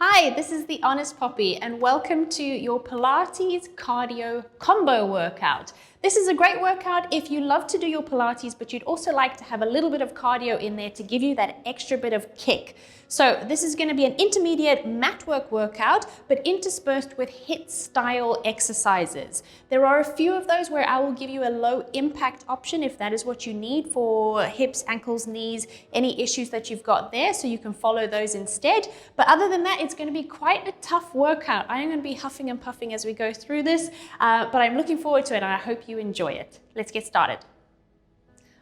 Hi, this is the Honest Poppy and welcome to your Pilates Cardio Combo workout. This is a great workout if you love to do your Pilates, but you'd also like to have a little bit of cardio in there to give you that extra bit of kick. So this is going to be an intermediate mat work workout, but interspersed with HIIT-STYLE exercises. There are a few of those where I will give you a low impact option if that is what you need for hips, ankles, knees, any issues that you've got there, so you can follow those instead. But other than that, it's going to be quite a tough workout. I am going to be huffing and puffing as we go through this, but I'm looking forward to it and I hope you enjoy it. Let's get started.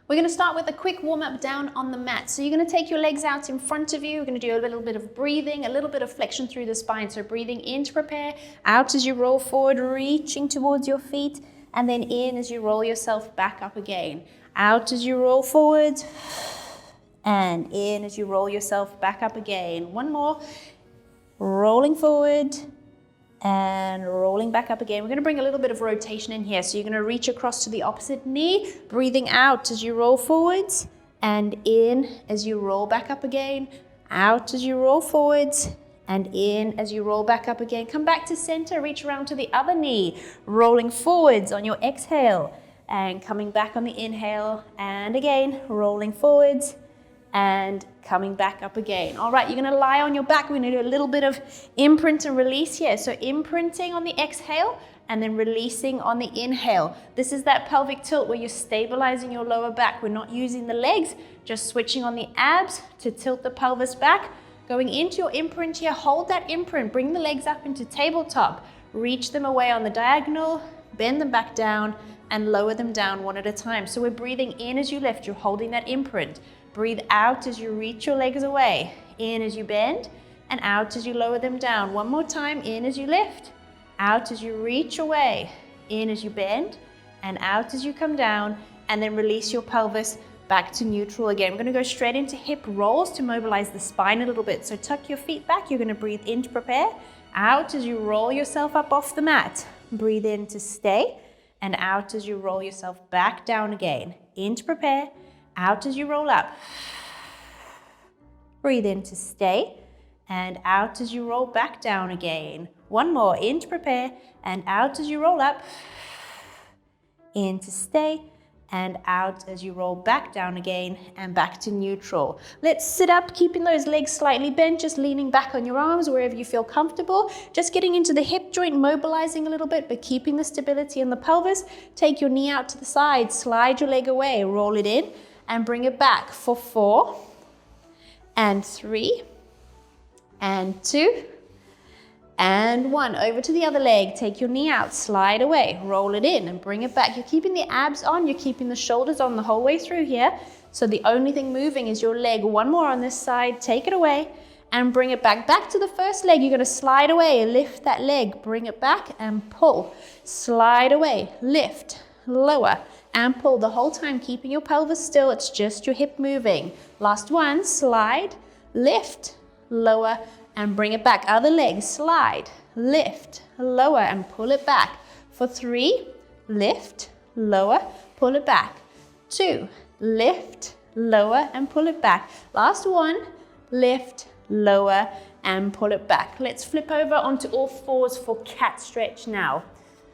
We're going to start with a quick warm-up down on the mat. So you're going to take your legs out in front of you. We're going to do a little bit of breathing, a little bit of flexion through the spine. So breathing in to prepare, out as you roll forward, reaching towards your feet, and then in as you roll yourself back up again. Out as you roll forward, and in as you roll yourself back up again. One more. Rolling forward and rolling back up again. We're going to bring a little bit of rotation in here. So you're going to reach across to the opposite knee, breathing out as you roll forwards and in as you roll back up again, out as you roll forwards and in as you roll back up again. Come back to center, reach around to the other knee, rolling forwards on your exhale and coming back on the inhale and again, rolling forwards and coming back up again. All right, you're going to lie on your back. We're going to do a little bit of imprint and release here. So imprinting on the exhale and then releasing on the inhale. This is that pelvic tilt where you're stabilizing your lower back. We're not using the legs, just switching on the abs to tilt the pelvis back. Going into your imprint here, hold that imprint. Bring the legs up into tabletop. Reach them away on the diagonal, bend them back down and lower them down one at a time. So we're breathing in as you lift. You're holding that imprint. Breathe out as you reach your legs away. In as you bend and out as you lower them down. One more time. In as you lift, out as you reach away. In as you bend and out as you come down, and then release your pelvis back to neutral again. We're going to go straight into hip rolls to mobilize the spine a little bit. So tuck your feet back. You're going to breathe in to prepare. Out as you roll yourself up off the mat. Breathe in to stay and out as you roll yourself back down again. In to prepare. Out as you roll up. Breathe in to stay and out as you roll back down again. One more. In to prepare and out as you roll up. In to stay and out as you roll back down again and back to neutral. Let's sit up, keeping those legs slightly bent, just leaning back on your arms wherever you feel comfortable. Just getting into the hip joint, mobilizing a little bit, but keeping the stability in the pelvis. Take your knee out to the side, slide your leg away, roll it in, and bring it back for 4 and 3 and 2 and 1. Over to the other leg. Take your knee out, slide away, roll it in and bring it back. You're keeping the abs on, you're keeping the shoulders on the whole way through here. So the only thing moving is your leg. One more on this side. Take it away and bring it back. Back to the first leg. You're going to slide away, lift that leg, bring it back and pull. Slide away, lift, lower, and pull the whole time, keeping your pelvis still. It's just your hip moving. Last one, slide, lift, lower, and bring it back. Other leg, slide, lift, lower, and pull it back. For 3, lift, lower, pull it back. 2, lift, lower, and pull it back. Last one, lift, lower, and pull it back. Let's flip over onto all fours for cat stretch now.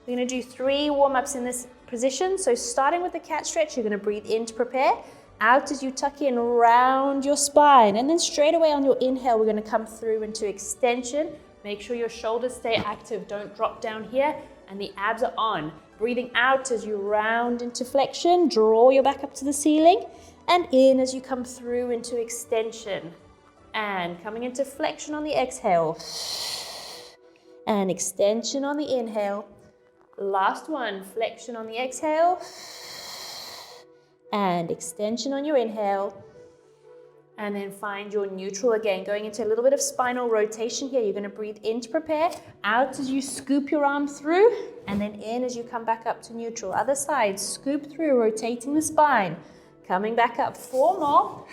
We're going to do 3 warm-ups in this position. So starting with the cat stretch, you're going to breathe in to prepare. Out as you tuck in round your spine. And then straight away on your inhale, we're going to come through into extension. Make sure your shoulders stay active. Don't drop down here. And the abs are on. Breathing out as you round into flexion. Draw your back up to the ceiling. And in as you come through into extension. And coming into flexion on the exhale. And extension on the inhale. Last one, flexion on the exhale and extension on your inhale, and then find your neutral again, going into a little bit of spinal rotation here. You're going to breathe in to prepare, out as you scoop your arm through, and then in as you come back up to neutral. Other side, scoop through, rotating the spine, coming back up. 4 more,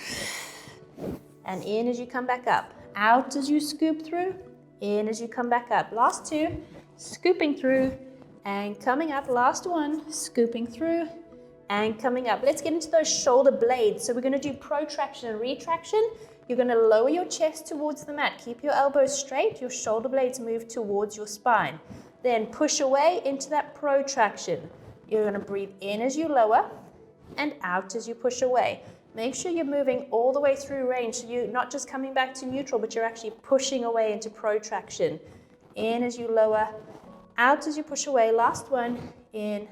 and in as you come back up. Out as you scoop through, in as you come back up. Last 2, scooping through, and coming up. Last one, scooping through and coming up. Let's get into those shoulder blades. So we're going to do protraction and retraction. You're going to lower your chest towards the mat. Keep your elbows straight, your shoulder blades move towards your spine. Then push away into that protraction. You're going to breathe in as you lower and out as you push away. Make sure you're moving all the way through range, so you're not just coming back to neutral, but you're actually pushing away into protraction. In as you lower, out as you push away. Last one, in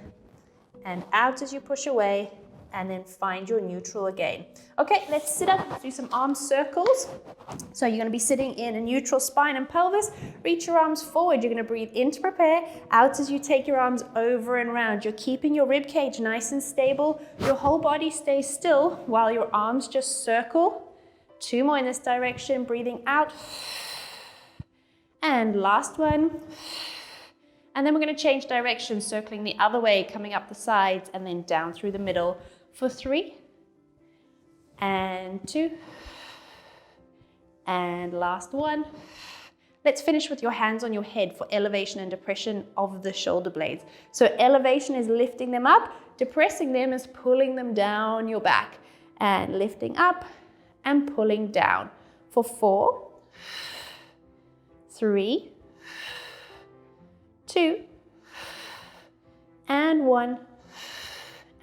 and out as you push away, and then find your neutral again. Okay, let's sit up, let's do some arm circles. So you're gonna be sitting in a neutral spine and pelvis. Reach your arms forward. You're gonna breathe in to prepare, out as you take your arms over and round. You're keeping your rib cage nice and stable. Your whole body stays still while your arms just circle. 2 more in this direction, breathing out. And last one. And then we're gonna change direction, circling the other way, coming up the sides and then down through the middle for 3 and 2 and last one. Let's finish with your hands on your head for elevation and depression of the shoulder blades. So elevation is lifting them up, depressing them is pulling them down your back, and lifting up and pulling down for 4, 3, 2 and 1.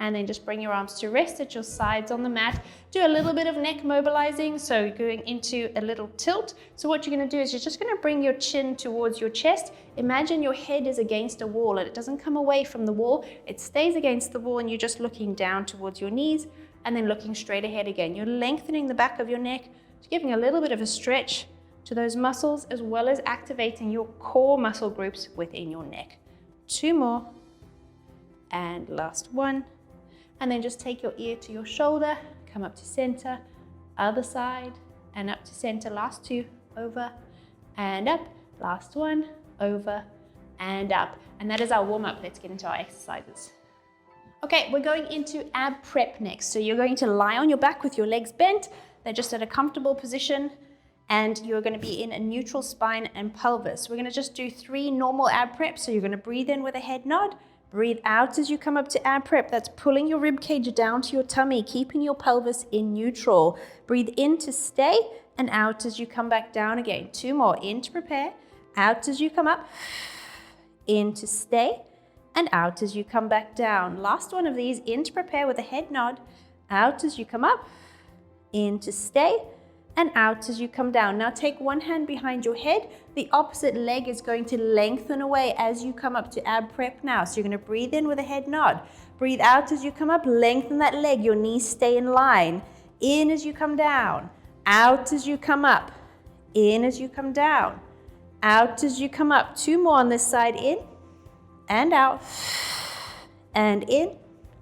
And then just bring your arms to rest at your sides on the mat. Do a little bit of neck mobilizing, so going into a little tilt. So what you're gonna do is you're just gonna bring your chin towards your chest. Imagine your head is against a wall and it doesn't come away from the wall. It stays against the wall and you're just looking down towards your knees and then looking straight ahead again. You're lengthening the back of your neck, giving a little bit of a stretch to those muscles, as well as activating your core muscle groups within your neck. 2 more, and last one. And then just take your ear to your shoulder, come up to center, other side, and up to center. Last 2, over and up. Last one, over and up. And that is our warm up. Let's get into our exercises. Okay, we're going into ab prep next. So you're going to lie on your back with your legs bent. They're just at a comfortable position. And you're going to be in a neutral spine and pelvis. We're going to just do 3 normal ab preps. So you're going to breathe in with a head nod. Breathe out as you come up to ab prep. That's pulling your rib cage down to your tummy, keeping your pelvis in neutral. Breathe in to stay and out as you come back down again. 2 more. In to prepare, out as you come up, in to stay, and out as you come back down. Last one of these. In to prepare with a head nod, out as you come up, in to stay, and out as you come down. Now take one hand behind your head. The opposite leg is going to lengthen away as you come up to ab prep now. So you're going to breathe in with a head nod. Breathe out as you come up, lengthen that leg. Your knees stay in line. In as you come down, out as you come up, in as you come down, out as you come up. 2 more on this side, in and out, and in.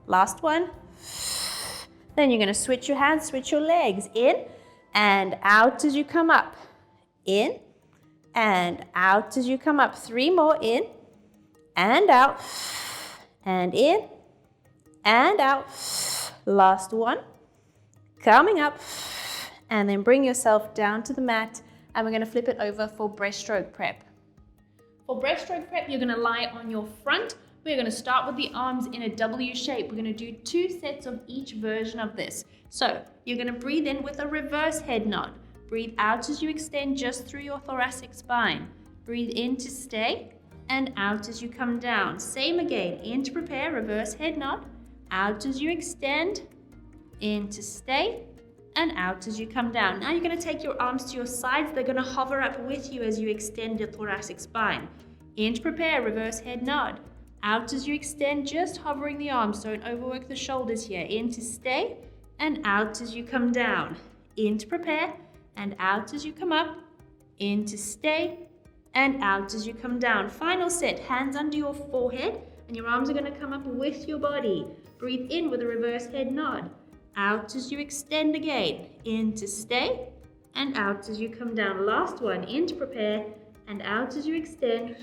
Last one. Then you're going to switch your hands, switch your legs, in and out as you come up, in and out as you come up. 3 more, in and out, and in and out. Last one, coming up, and then bring yourself down to the mat, and we're going to flip it over for breaststroke prep. For breaststroke prep, you're going to lie on your front. We're going to start with the arms in a W shape. We're going to do 2 sets of each version of this. So you're going to breathe in with a reverse head nod. Breathe out as you extend just through your thoracic spine. Breathe in to stay and out as you come down. Same again. In to prepare, reverse head nod. Out as you extend, in to stay, and out as you come down. Now you're going to take your arms to your sides. They're going to hover up with you as you extend your thoracic spine. In to prepare, reverse head nod. Out as you extend, just hovering the arms. Don't overwork the shoulders here. In to stay and out as you come down. In to prepare and out as you come up. In to stay and out as you come down. Final set, hands under your forehead and your arms are going to come up with your body. Breathe in with a reverse head nod. Out as you extend again. In to stay and out as you come down. Last one, in to prepare and out as you extend.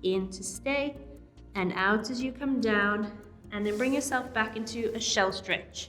In to stay and out as you come down, and then bring yourself back into a shell stretch.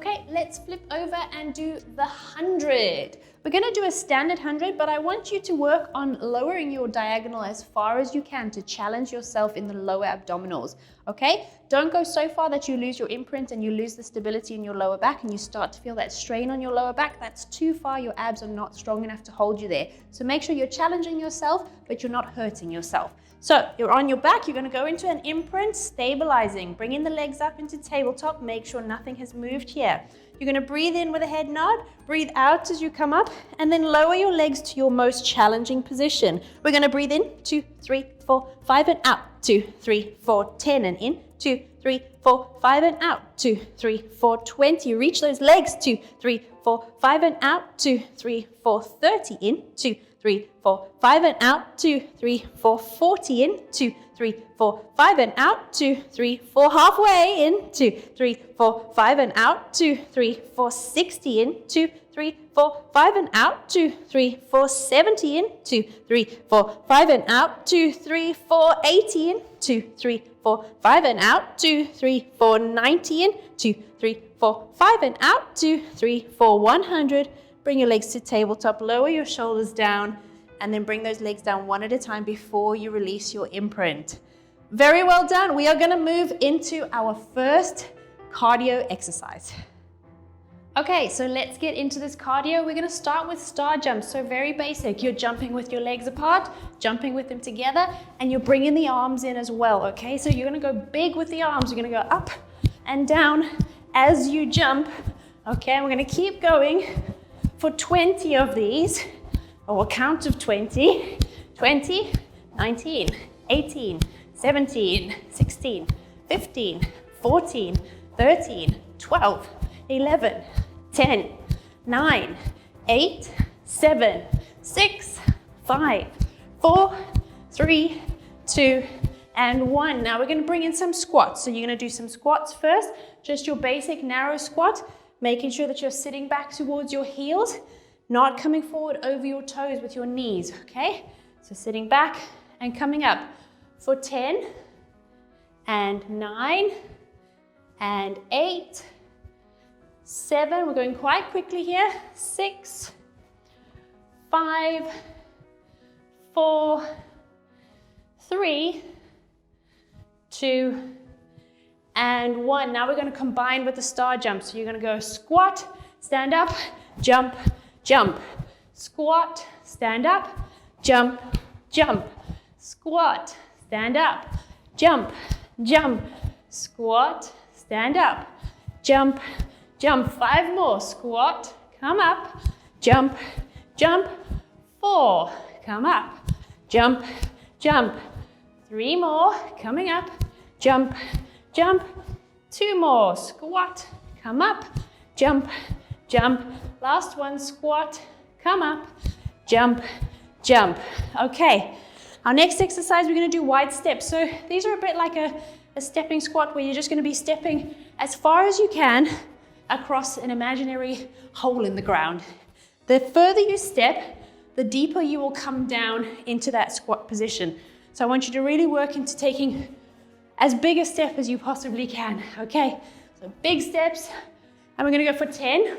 Okay, let's flip over and do the 100. We're gonna do a standard 100, but I want you to work on lowering your diagonal as far as you can to challenge yourself in the lower abdominals, okay? Don't go so far that you lose your imprint and you lose the stability in your lower back and you start to feel that strain on your lower back. That's too far. Your abs are not strong enough to hold you there. So make sure you're challenging yourself, but you're not hurting yourself. So you're on your back, you're gonna go into an imprint, stabilizing, bringing the legs up into tabletop, make sure nothing has moved here. You're gonna breathe in with a head nod, breathe out as you come up, and then lower your legs to your most challenging position. We're gonna breathe in, 2, 3, 4, 5, and out, 2, 3, 4, 10, and in, 2, 3, 4, 5, and out, 2, 3, 4, 20. Reach those legs, 2, 3, 4, 5, and out, 2, 3, 4, 30, in, 2, 3, 4, 5, and out, 2, 3, 4, 40, in, 2, 3, 4, 5, and out, 2, 3, 4, halfway, in, 2, 3, 4, 5, and out, 2, 3, 4, 60, in, 2, 3, 4, 5, and out, 2, 3, 4, 70, in, 2, 3, 4, 5, and out, 2, 3, 4, 80, in, 2, 3, 4, 5, and out, 2, 3, 4, 90, in, 2, 3, 4, 5, and out, 2, 3, 4, 100. Bring your legs to tabletop, lower your shoulders down, and then bring those legs down one at a time before you release your imprint. Very well done. We are gonna move into our first cardio exercise. Okay, so let's get into this cardio. We're gonna start with star jumps, so very basic. You're jumping with your legs apart, jumping with them together, and you're bringing the arms in as well, okay? So you're gonna go big with the arms. You're gonna go up and down as you jump, okay? And we're gonna keep going for 20 of these, or a count of 20, 20, 19, 18, 17, 16, 15, 14, 13, 12, 11, 10, 9, 8, 7, 6, 5, 4, 3, 2, and 1. Now we're going to bring in some squats. So you're going to do some squats first, just your basic narrow squat, making sure that you're sitting back towards your heels, not coming forward over your toes with your knees, okay? So sitting back and coming up for 10, and 9, and 8, 7, we're going quite quickly here, 6, 5, 4, 3, 2, and 1. Now we're going to combine with the star jump. So you're going to go squat, stand up, jump, jump, squat, stand up, jump, jump, squat, stand up, jump, jump, squat, stand up, jump, jump. 5 more, squat, come up, jump, jump, 4, come up, jump, jump, 3 more, coming up, jump, jump, 2 more, squat, come up, jump, jump, last one, squat, come up, jump, jump. Okay, our next exercise, we're going to do wide steps. So these are a bit like a stepping squat where you're just going to be stepping as far as you can across an imaginary hole in the ground. The further you step, the deeper you will come down into that squat position. So I want you to really work into taking as big a step as you possibly can, okay? So big steps, and we're gonna go for 10,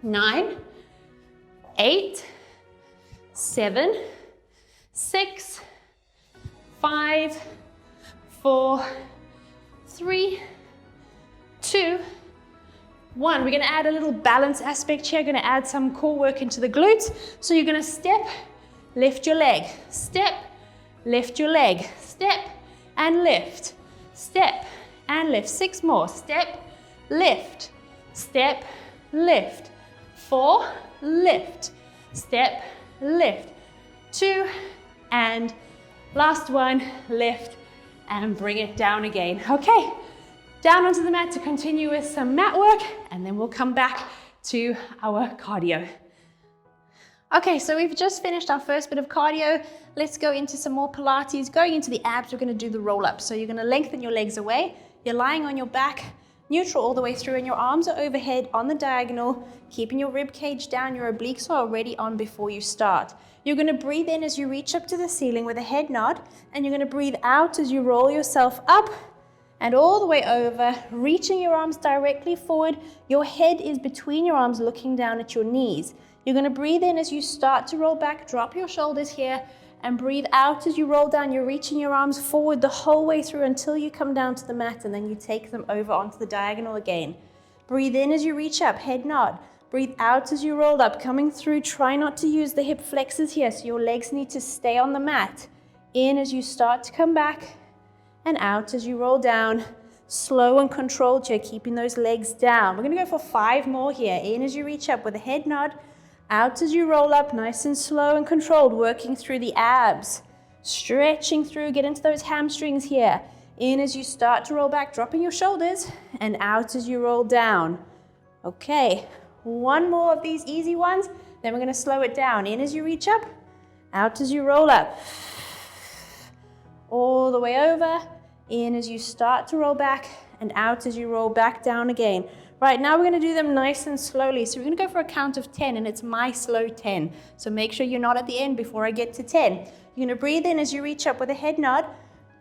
9, 8, 7, 6, 5, 4, 3, 2, 1. We're gonna add a little balance aspect here. Gonna add some core work into the glutes. So you're gonna step, lift your leg, step, lift your leg, step, and lift, step, and lift. 6 more, step, lift, step, lift, 4, lift, step, lift, 2, and last one, lift, and bring it down again. Okay, down onto the mat to continue with some mat work, and then we'll come back to our cardio. Okay, so we've just finished our first bit of cardio. Let's go into some more Pilates. Going into the abs, we're gonna do the roll up. So you're gonna lengthen your legs away. You're lying on your back, neutral all the way through, and your arms are overhead on the diagonal, keeping your rib cage down. Your obliques are already on before you start. You're gonna breathe in as you reach up to the ceiling with a head nod, and you're gonna breathe out as you roll yourself up and all the way over, reaching your arms directly forward. Your head is between your arms, looking down at your knees. You're going to breathe in as you start to roll back, drop your shoulders here, and breathe out as you roll down. You're reaching your arms forward the whole way through until you come down to the mat, and then you take them over onto the diagonal again. Breathe in as you reach up, head nod. Breathe out as you roll up, coming through. Try not to use the hip flexors here, so your legs need to stay on the mat. In as you start to come back, and out as you roll down. Slow and controlled here, keeping those legs down. We're going to go for 5 more here. In as you reach up with a head nod. Out as you roll up, nice and slow and controlled, working through the abs. Stretching through, get into those hamstrings here. In as you start to roll back, dropping your shoulders, and out as you roll down. Okay, 1 more of these easy ones, then we're going to slow it down. In as you reach up, out as you roll up. All the way over, in as you start to roll back, and out as you roll back down again. Right, now we're going to do them nice and slowly. So we're going to go for a count of 10, and it's my slow 10. So make sure you're not at the end before I get to 10. You're going to breathe in as you reach up with a head nod.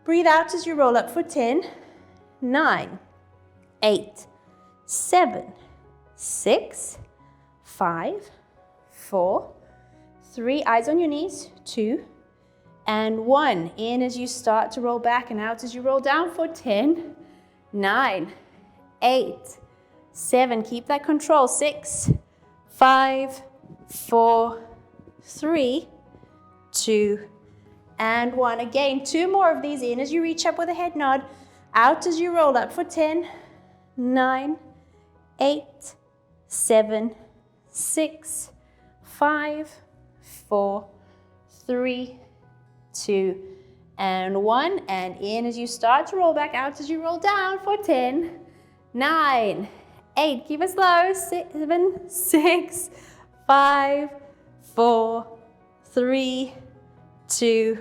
Breathe out as you roll up for 10, 9, 8, 7, 6, 5, 4, 3, eyes on your knees, 2, and 1. In as you start to roll back, and out as you roll down for 10, 9, 8, 7, keep that control, 6, 5, 4, 3, 2, and 1. Again, 2 more of these. In as you reach up with a head nod, out as you roll up for 10, 9, 8, 7, 6, 5, 4, 3, 2, and 1. And in as you start to roll back, out as you roll down for 10, 9, 8, keep it slow, 7, 6, 5, 4, 3, 2,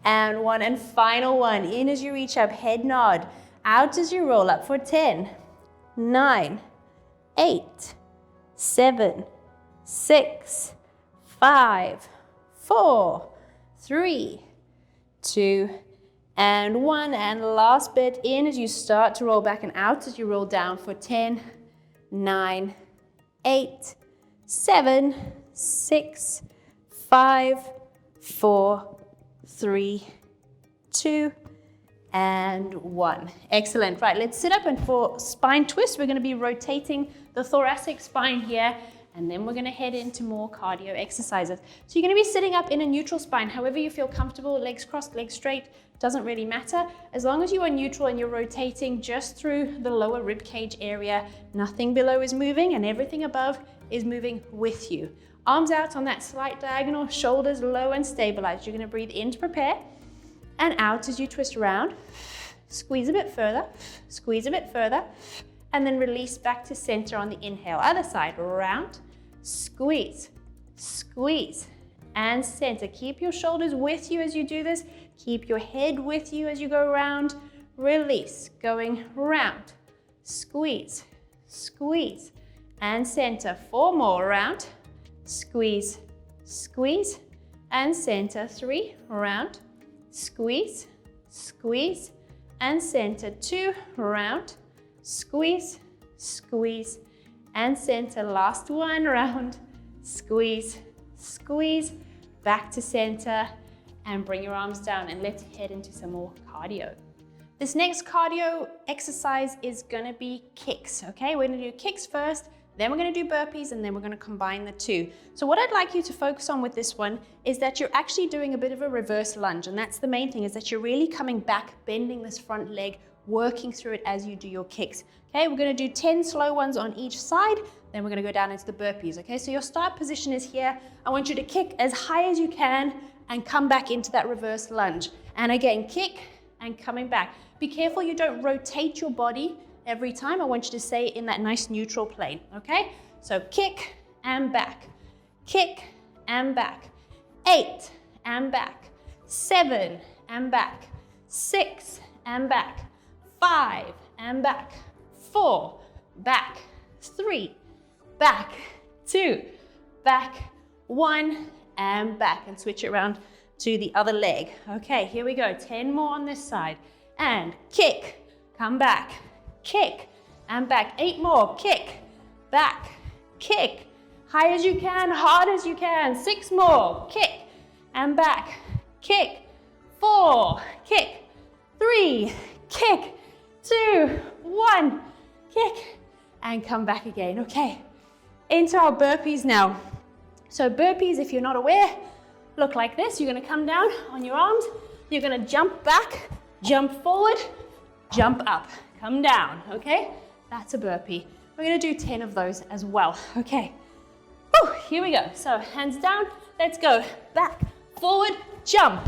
and 1. And final one. In as you reach up, head nod. Out as you roll up for 10, 9, 8, 7, 6, 5, 4, 3, 2, and 1. And last bit. In as you start to roll back, and out as you roll down for 10, 9, 8, 7, 6, 5, 4, 3, 2, and 1. Excellent. Right, let's sit up, and for spine twist, we're going to be rotating the thoracic spine here, and then we're going to head into more cardio exercises. So you're going to be sitting up in a neutral spine, however you feel comfortable, legs crossed, legs straight, doesn't really matter. As long as you are neutral and you're rotating just through the lower rib cage area, nothing below is moving and everything above is moving with you. Arms out on that slight diagonal, shoulders low and stabilized. You're going to breathe in to prepare, and out as you twist around. Squeeze a bit further, squeeze a bit further, and then release back to center on the inhale. Other side, round, squeeze, squeeze, and center. Keep your shoulders with you as you do this. Keep your head with you as you go around. Release, going round, squeeze, squeeze, and center. 4 more, round, squeeze, squeeze, and center. 3, round, squeeze, squeeze, and center. 2, round, squeeze, squeeze, and center. Last one, round, squeeze, squeeze, back to center, and bring your arms down, and let's head into some more cardio. This next cardio exercise is gonna be kicks, okay? We're gonna do kicks first, then we're gonna do burpees, and then we're gonna combine the two. So what I'd like you to focus on with this one is that you're actually doing a bit of a reverse lunge, and that's the main thing, is that you're really coming back, bending this front leg, working through it as you do your kicks. Okay, we're gonna do 10 slow ones on each side, then we're gonna go down into the burpees, okay? So your start position is here. I want you to kick as high as you can and come back into that reverse lunge. And again, kick and coming back. Be careful you don't rotate your body every time. I want you to stay in that nice neutral plane, okay? So kick and back, kick and back, 8 and back, 7 and back, 6 and back, 5 and back, 4, back, 3, back, 2, back, 1, and back, and switch it around to the other leg. Okay, here we go. 10 more on this side. And kick, come back, kick, and back. 8 more, kick, back, kick. High as you can, hard as you can. 6 more, kick, and back, kick. 4, kick, 3, kick, 2, 1, kick, and come back again. Okay, into our burpees now. So burpees, if you're not aware, look like this. You're gonna come down on your arms. You're gonna jump back, jump forward, jump up, come down, okay? That's a burpee. We're gonna do 10 of those as well, okay? Whew, here we go. So hands down, let's go. Back, forward, jump.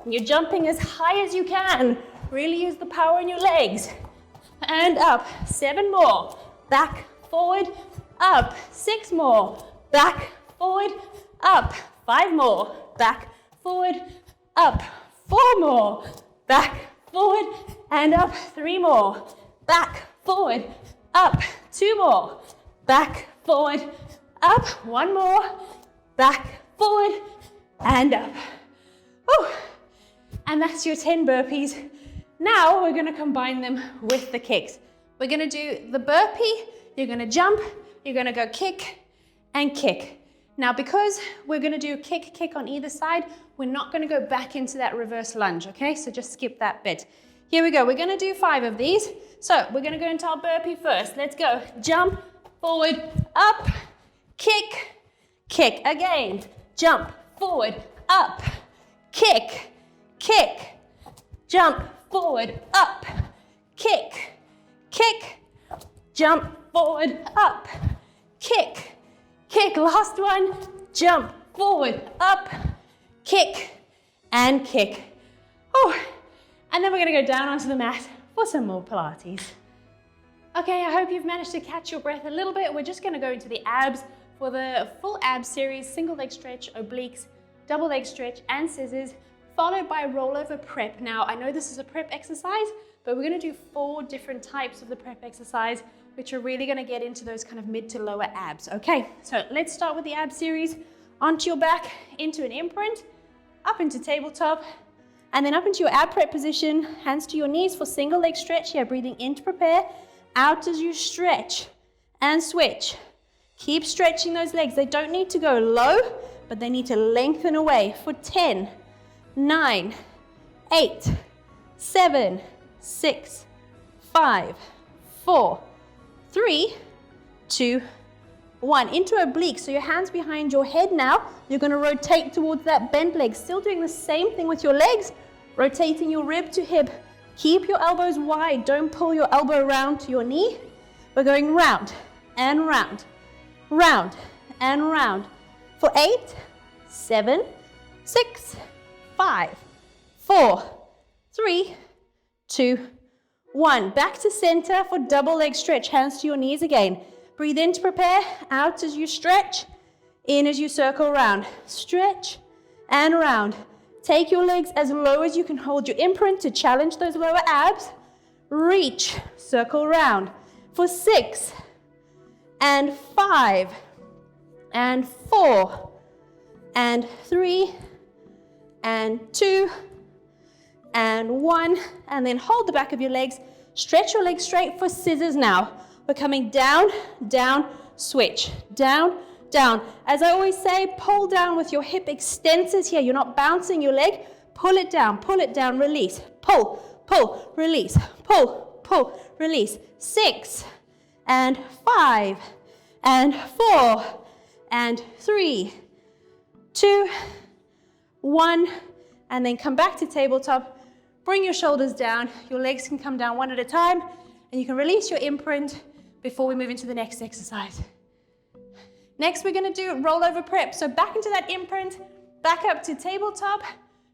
You're jumping as high as you can. Really use the power in your legs. And up, 7 more. Back, forward, up. 6 more. Back, forward, up. 5 more. Back, forward, up. 4 more. Back, forward, and up. 3 more. Back, forward, up. 2 more. Back, forward, up. 1 more. Back, forward, and up. Whew. And that's your 10 burpees. Now we're gonna combine them with the kicks. We're gonna do the burpee, you're gonna jump, you're gonna go kick and kick. Now because we're gonna do kick, kick on either side, we're not gonna go back into that reverse lunge, okay? So just skip that bit. Here we go, we're gonna do 5 of these. So we're gonna go into our burpee first. Let's go, jump, forward, up, kick, kick. Again, jump, forward, up, kick, kick, jump, forward, up, kick, kick, jump, forward, up, kick, kick. Last one, jump, forward, up, kick, and kick. Oh, and then we're gonna go down onto the mat for some more Pilates. Okay, I hope you've managed to catch your breath a little bit. We're just gonna go into the abs for the full abs series, single leg stretch, obliques, double leg stretch, and scissors, followed by rollover prep. Now, I know this is a prep exercise, but we're gonna do 4 different types of the prep exercise, which are really gonna get into those kind of mid to lower abs. Okay, so let's start with the ab series. Onto your back, into an imprint, up into tabletop, and then up into your ab prep position, hands to your knees for single leg stretch here, breathing in to prepare, out as you stretch and switch. Keep stretching those legs. They don't need to go low, but they need to lengthen away for 10, 9, 8, 7, 6, 5, 4, 3, 2, 1. Into oblique, so your hands behind your head now. You're going to rotate towards that bent leg. Still doing the same thing with your legs, rotating your rib to hip. Keep your elbows wide. Don't pull your elbow around to your knee. We're going round and round, round and round for 8, 7, 6, 5, 4, 3, 2, 1. Back to center for double leg stretch. Hands to your knees again. Breathe in to prepare, out as you stretch, in as you circle around. Stretch and round. Take your legs as low as you can hold your imprint to challenge those lower abs. Reach, circle around for 6 and 5 and 4 and 3 and 2 and 1, and then hold the back of your legs. Stretch your legs straight for scissors now. We're coming down, down, switch, down, down. As I always say, pull down with your hip extensors here. You're not bouncing your leg. Pull it down, release. Pull, pull, release. Pull, pull, release. 6 and 5 and 4 and 3, 2, 1, and then come back to tabletop. Bring your shoulders down. Your legs can come down one at a time, and you can release your imprint before we move into the next exercise. Next, we're gonna do rollover prep. So back into that imprint, back up to tabletop,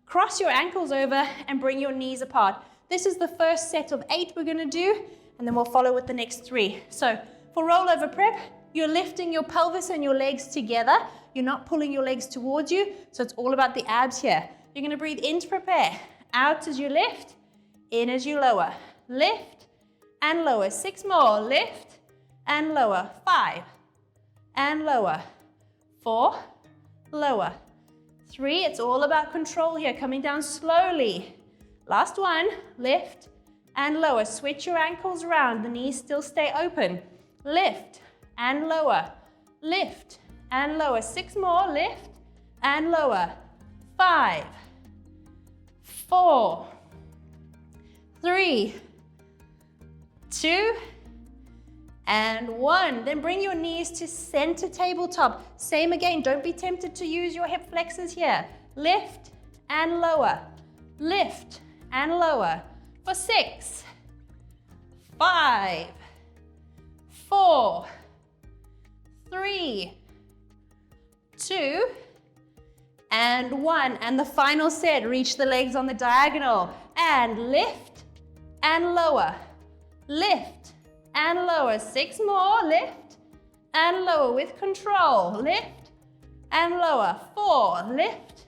cross your ankles over and bring your knees apart. This is the first set of 8 we're gonna do, and then we'll follow with the next 3. So for rollover prep, you're lifting your pelvis and your legs together. You're not pulling your legs towards you, so it's all about the abs here. You're gonna breathe in to prepare, out as you lift, in as you lower. Lift and lower. 6 more, lift and lower. 5 and lower. 4, lower. 3, it's all about control here, coming down slowly. Last one, lift and lower. Switch your ankles around. The knees still stay open. Lift and lower. Lift and lower. 6 more. Lift and lower. 5, 4, 3, 2, and 1. Then bring your knees to center tabletop. Same again. Don't be tempted to use your hip flexors here. Lift and lower. Lift and lower. For 6, 5, 4, 3, 2, and 1. And the final set, reach the legs on the diagonal and lift and lower. Lift and lower. 6 more. Lift and lower with control. Lift and lower. 4. Lift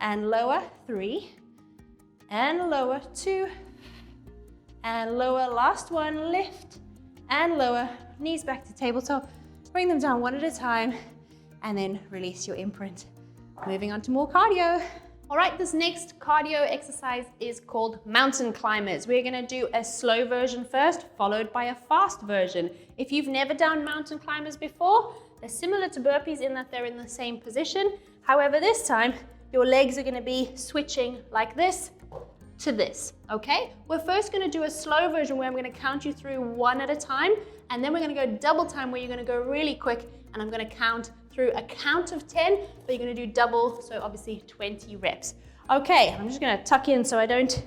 and lower. 3 and lower. 2 and lower. Last one. Lift and lower. Knees back to tabletop. Bring them down one at a time and then release your imprint. Moving on to more cardio. All right, this next cardio exercise is called mountain climbers. We're gonna do a slow version first, followed by a fast version. If you've never done mountain climbers before, they're similar to burpees in that they're in the same position. However, this time, your legs are gonna be switching like this to this, okay? We're first gonna do a slow version where I'm gonna count you through 1 at a time, and then we're gonna go double time where you're gonna go really quick, and I'm gonna count through a count of 10, but you're gonna do double, so obviously 20 reps. Okay, I'm just gonna tuck in so I don't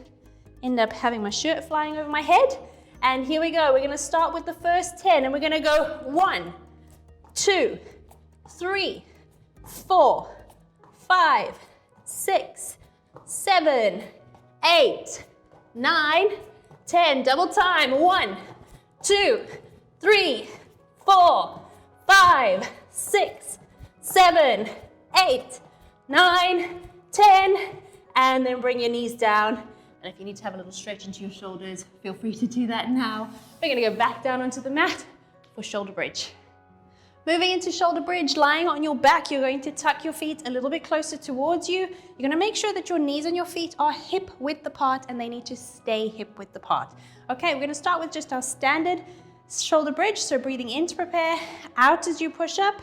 end up having my shirt flying over my head. And here we go, we're gonna start with the first 10, and we're gonna go 1, 2, 3, 4, 5, 6, 7, 8, 9, 10. Double time. 1, 2, 3, 4, 5, 6, 7, 8, 9, 10, and then bring your knees down. And if you need to have a little stretch into your shoulders, feel free to do that now. We're gonna go back down onto the mat for shoulder bridge. Moving into shoulder bridge, lying on your back, you're going to tuck your feet a little bit closer towards you. You're gonna make sure that your knees and your feet are hip width apart, and they need to stay hip width apart. Okay, we're gonna start with just our standard shoulder bridge. So breathing in to prepare, out as you push up,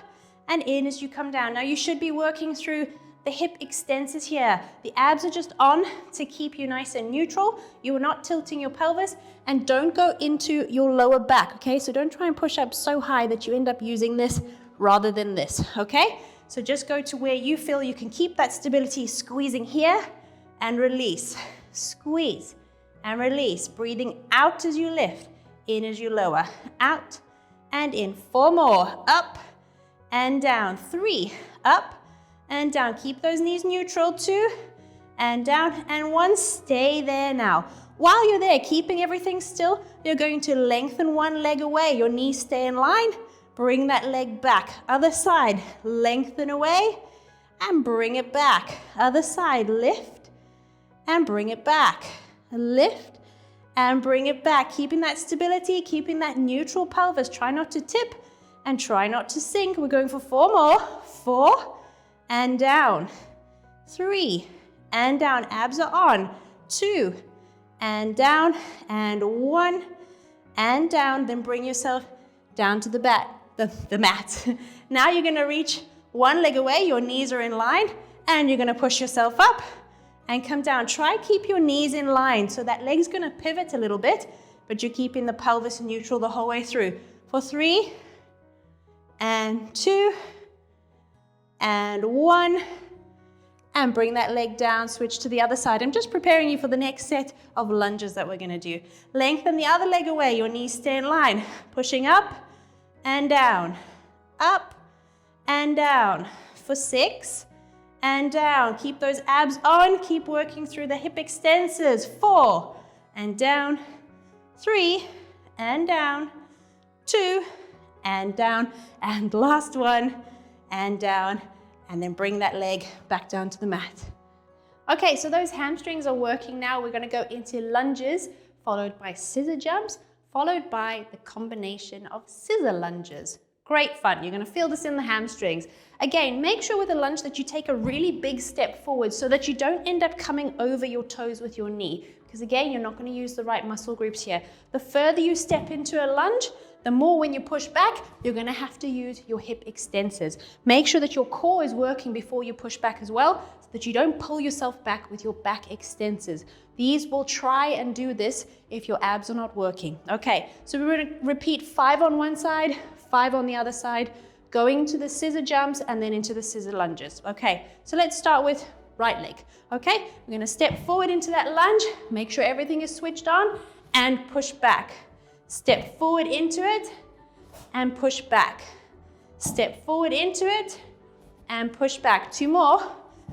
and in as you come down. Now you should be working through the hip extensors here. The abs are just on to keep you nice and neutral. You are not tilting your pelvis, and don't go into your lower back, okay? So don't try and push up so high that you end up using this rather than this, okay? So just go to where you feel you can keep that stability, squeezing here and release. Squeeze and release. Breathing out as you lift, in as you lower. Out and in. 4 more. Up and down. 3, up and down. Keep those knees neutral. 2 and down, and 1. Stay there now. While you're there, keeping everything still, you're going to lengthen one leg away. Your knees stay in line. Bring that leg back. Other side, lengthen away and bring it back. Other side, lift and bring it back. Lift and bring it back. Keeping that stability, keeping that neutral pelvis. Try not to tip and try not to sink. We're going for 4 more. 4 and down. 3 and down. Abs are on. 2 and down, and 1 and down. Then bring yourself down to the mat. Now you're gonna reach one leg away, your knees are in line, and you're gonna push yourself up and come down. Try keep your knees in line, so that leg's gonna pivot a little bit, but you're keeping the pelvis neutral the whole way through. For 3 and 2 and 1. And bring that leg down, switch to the other side. I'm just preparing you for the next set of lunges that we're gonna do. Lengthen the other leg away, your knees stay in line. Pushing up and down, up and down. For 6 and down. Keep those abs on, keep working through the hip extensors. 4 and down, 3 and down, 2 and down, and last one and down. And then bring that leg back down to the mat. Okay, so those hamstrings are working now. We're gonna go into lunges, followed by scissor jumps, followed by the combination of scissor lunges. Great fun, you're gonna feel this in the hamstrings. Again, make sure with a lunge that you take a really big step forward so that you don't end up coming over your toes with your knee, because again, you're not going to use the right muscle groups here. The further you step into a lunge, the more when you push back, you're going to have to use your hip extensors. Make sure that your core is working before you push back as well, so that you don't pull yourself back with your back extensors. These will try and do this if your abs are not working. Okay, so we're going to repeat 5 on one side, 5 on the other side, going to the scissor jumps and then into the scissor lunges. Okay, so let's start with right leg. Okay, we're going to step forward into that lunge, make sure everything is switched on, and push back. Step forward into it and push back. Step forward into it and push back. 2 more.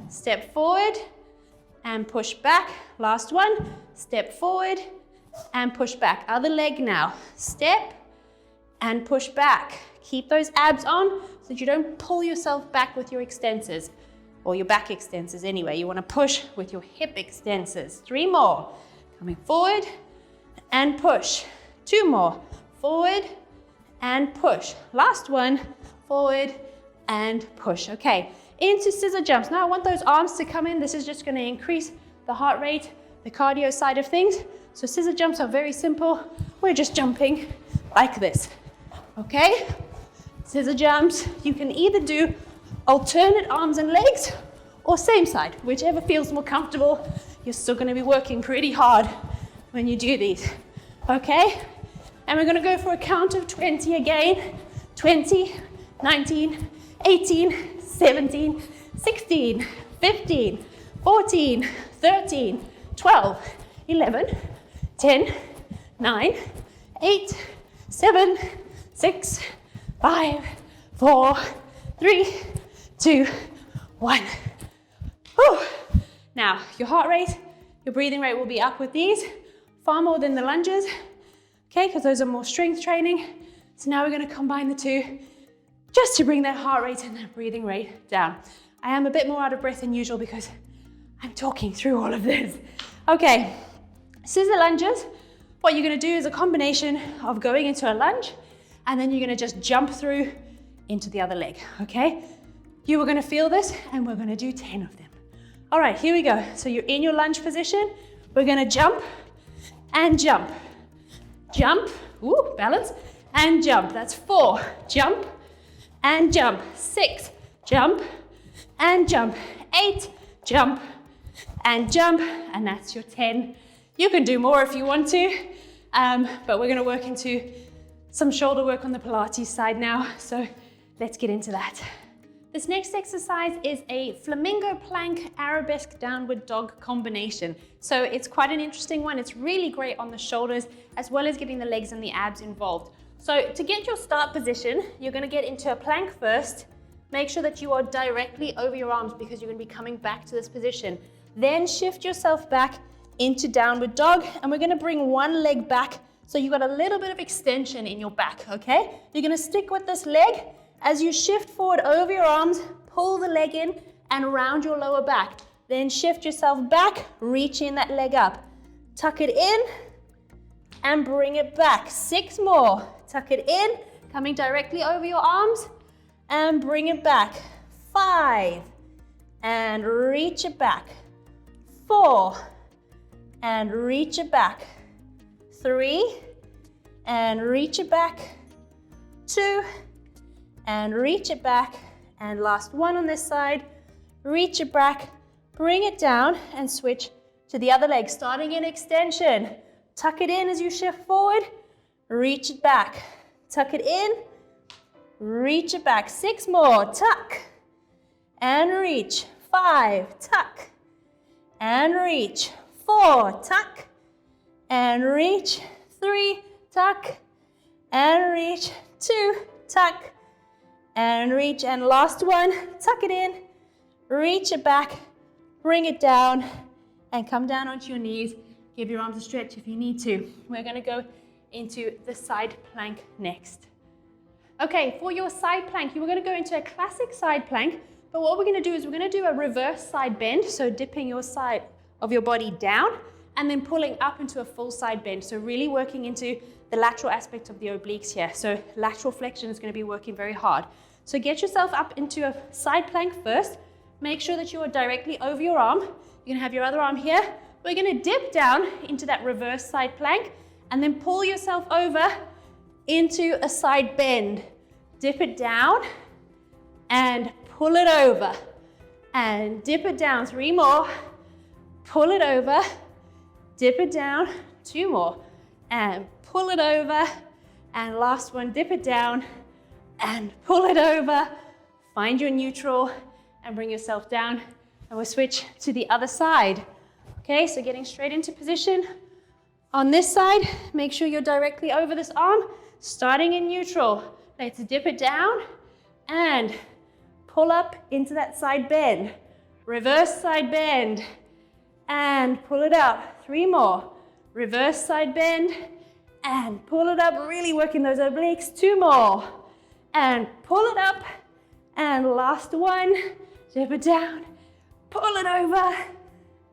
Step forward and push back. Last one. Step forward and push back. Other leg now. Step and push back. Keep those abs on so that you don't pull yourself back with your extensors, or your back extensors anyway. You want to push with your hip extensors. 3 more. Coming forward and push. 2 more. Forward and push. Last one. Forward and push. Okay, into scissor jumps. Now I want those arms to come in. This is just going to increase the heart rate, the cardio side of things. So scissor jumps are very simple. We're just jumping like this. Okay, scissor jumps. You can either do alternate arms and legs or same side, whichever feels more comfortable. You're still going to be working pretty hard when you do these. Okay, and we're going to go for a count of 20 again. 20, 19, 18, 17, 16, 15, 14, 13, 12, 11, 10, 9, 8, 7, 6, 5, 4, 3, 2, 1. Whew. Now, your heart rate, your breathing rate will be up with these, far more than the lunges, okay, because those are more strength training. So now we're going to combine the two just to bring that heart rate and that breathing rate down. I am a bit more out of breath than usual because I'm talking through all of this. Okay, scissor lunges. What you're going to do is a combination of going into a lunge and then you're going to just jump through into the other leg, okay? You are going to feel this and we're going to do 10 of them. All right, here we go. So you're in your lunge position. We're going to jump and jump. Jump, ooh, balance, and jump. That's 4. Jump and jump. 6, jump and jump. 8, jump and jump. And that's your 10. You can do more if you want to, but we're going to work into some shoulder work on the Pilates side now. So let's get into that. This next exercise is a flamingo plank arabesque downward dog combination. So it's quite an interesting one. It's really great on the shoulders as well as getting the legs and the abs involved. So to get your start position, you're going to get into a plank first. Make sure that you are directly over your arms because you're going to be coming back to this position. Then shift yourself back into downward dog, and we're going to bring one leg back so you've got a little bit of extension in your back, okay? You're going to stick with this leg. As you shift forward over your arms, pull the leg in and around your lower back. Then shift yourself back, reach in that leg up. Tuck it in and bring it back. 6 more. Tuck it in, coming directly over your arms and bring it back. 5 and reach it back. 4 and reach it back. 3 and reach it back. 2 and reach it back, and last one on this side, reach it back, bring it down and switch to the other leg, starting in extension. Tuck it in as you shift forward, reach it back, tuck it in, reach it back. 6 more, tuck and reach. 5, tuck and reach. 4, tuck and reach. 3, tuck and reach. 2, tuck and reach, and last one, tuck it in, reach it back, bring it down, and come down onto your knees. Give your arms a stretch if you need to. We're going to go into the side plank next. Okay, for your side plank, you were going to go into a classic side plank, but what we're going to do is we're going to do a reverse side bend, so dipping your side of your body down and then pulling up into a full side bend. So really working into the lateral aspect of the obliques here. So lateral flexion is going to be working very hard. So get yourself up into a side plank first. Make sure that you are directly over your arm. You're going to have your other arm here. we're gonna dip down into that reverse side plank and then pull yourself over into a side bend. Dip it down and pull it over. And dip it down, 3 more. Pull it over, dip it down, 2 more. And pull it over. And last one, dip it down and pull it over. Find your neutral and bring yourself down. And we'll switch to the other side. Okay, so getting straight into position. On this side, make sure you're directly over this arm, starting in neutral. Let's dip it down and pull up into that side bend. Reverse side bend and pull it up. 3 more. Reverse side bend and pull it up, really working those obliques. 2 more. And pull it up. And last one, dip it down, pull it over,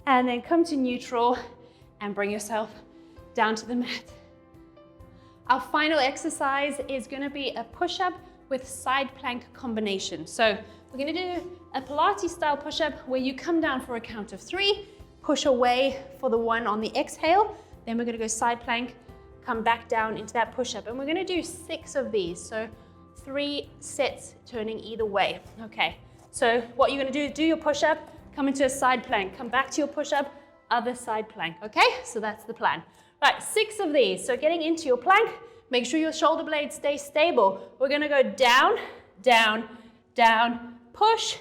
and then come to neutral and bring yourself down to the mat. Our final exercise is gonna be a push-up with side plank combination. So we're gonna do a Pilates style push-up where you come down for a count of 3, push away for the 1 on the exhale, then we're gonna go side plank, come back down into that push-up. And we're gonna do 6 of these. So 3 sets turning either way. Okay, so what you're gonna do is do your push-up, come into a side plank, come back to your push-up, other side plank, okay? So that's the plan. Right, 6 of these. So getting into your plank, make sure your shoulder blades stay stable. We're gonna go down, down, down, push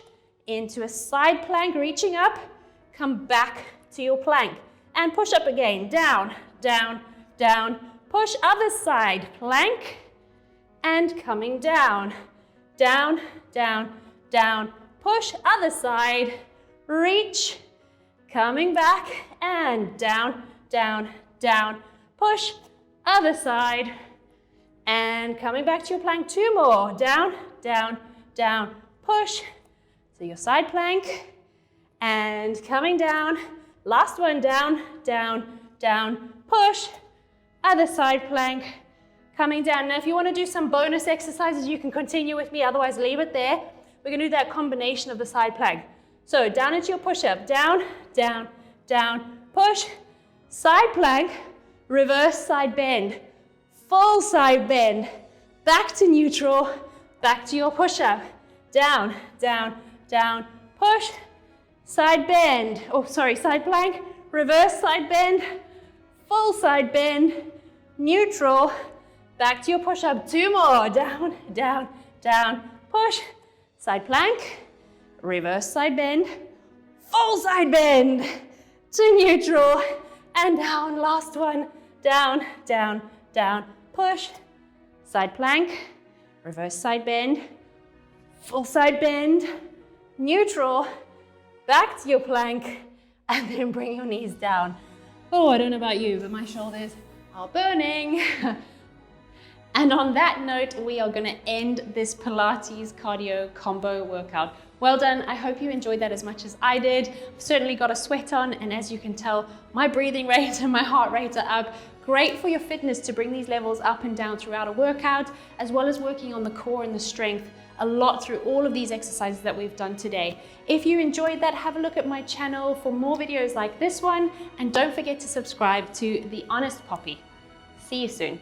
into a side plank, reaching up, come back to your plank, and push up again, down, down, down, push other side, plank, and coming down, down, down, down, push other side, reach, coming back, and down, down, down, push other side, and coming back to your plank. 2 more, down, down, down, push, so your side plank, and coming down, last one, down, down, down, push, other side plank, coming down. Now if you want to do some bonus exercises, you can continue with me, otherwise leave it there. We're going to do that combination of the side plank. So down into your push-up, down, down, down, push, side plank, reverse side bend, full side bend, back to neutral, back to your push-up, down, down, down, push, side bend, side plank, reverse side bend, full side bend, neutral, back to your push-up. 2 more, down, down, down, push, side plank, reverse side bend, full side bend, to neutral, and down, last one, down, down, down, push, side plank, reverse side bend, full side bend, neutral, back to your plank, and then bring your knees down. Oh, I don't know about you, but my shoulders are burning. And on that note, we are gonna end this Pilates cardio combo workout. Well done, I hope you enjoyed that as much as I did. I've certainly got a sweat on, and as you can tell, my breathing rate and my heart rate are up. Great for your fitness to bring these levels up and down throughout a workout, as well as working on the core and the strength a lot through all of these exercises that we've done today. If you enjoyed that, have a look at my channel for more videos like this one, and don't forget to subscribe to The Honest Poppy. See you soon.